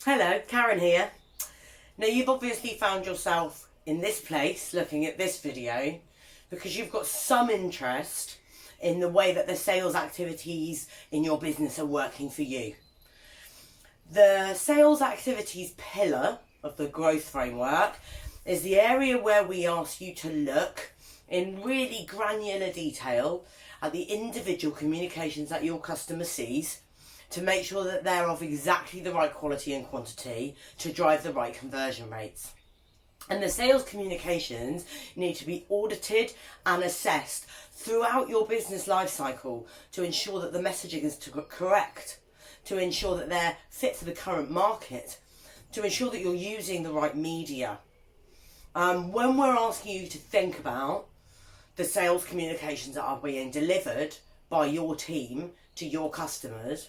Hello, Karen here. Now you've obviously found yourself in this place looking at this video because you've got some interest in the way that the sales activities in your business are working for you. The sales activities pillar of the growth framework is the area where we ask you to look in really granular detail at the individual communications that your customer sees to make sure that they're of exactly the right quality and quantity to drive the right conversion rates. And the sales communications need to be audited and assessed throughout your business life cycle to ensure that the messaging is correct, to ensure that they're fit for the current market, to ensure that you're using the right media. When we're asking you to think about the sales communications that are being delivered by your team to your customers,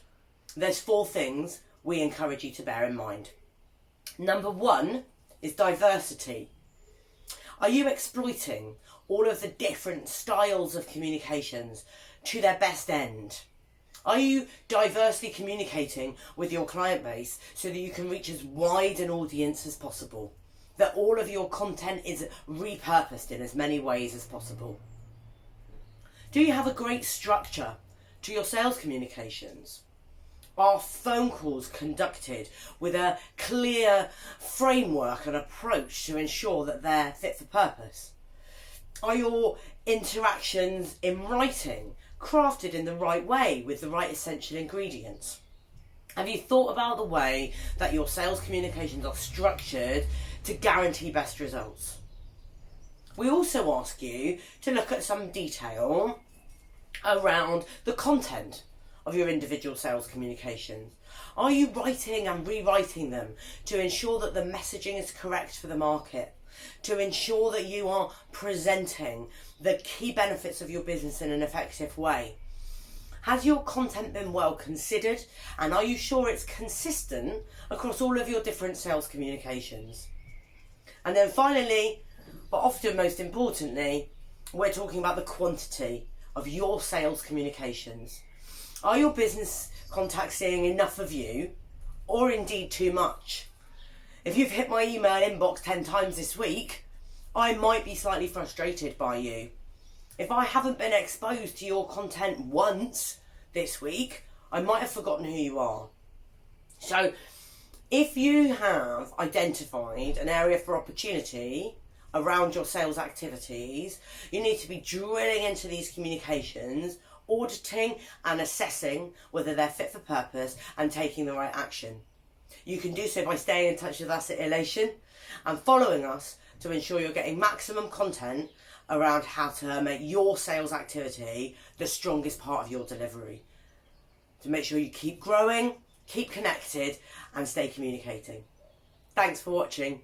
there's 4 things we encourage you to bear in mind. Number 1 is diversity. Are you exploiting all of the different styles of communications to their best end? Are you diversely communicating with your client base so that you can reach as wide an audience as possible? That all of your content is repurposed in as many ways as possible? Do you have a great structure to your sales communications? Are phone calls conducted with a clear framework and approach to ensure that they're fit for purpose? Are your interactions in writing crafted in the right way with the right essential ingredients? Have you thought about the way that your sales communications are structured to guarantee best results? We also ask you to look at some detail around the content of your individual sales communications. Are you writing and rewriting them to ensure that the messaging is correct for the market? To ensure that you are presenting the key benefits of your business in an effective way? Has your content been well considered, and are you sure it's consistent across all of your different sales communications? And then finally, but often most importantly, we're talking about the quantity of your sales communications. Are your business contacts seeing enough of you, or indeed too much? If you've hit my email inbox 10 times this week, I might be slightly frustrated by you. If I haven't been exposed to your content once this week, I might have forgotten who you are. So, if you have identified an area for opportunity around your sales activities, you need to be drilling into these communications, auditing and assessing whether they're fit for purpose and taking the right action. You can do so by staying in touch with us at Elation and following us to ensure you're getting maximum content around how to make your sales activity the strongest part of your delivery. To make sure you keep growing, keep connected and stay communicating. Thanks for watching.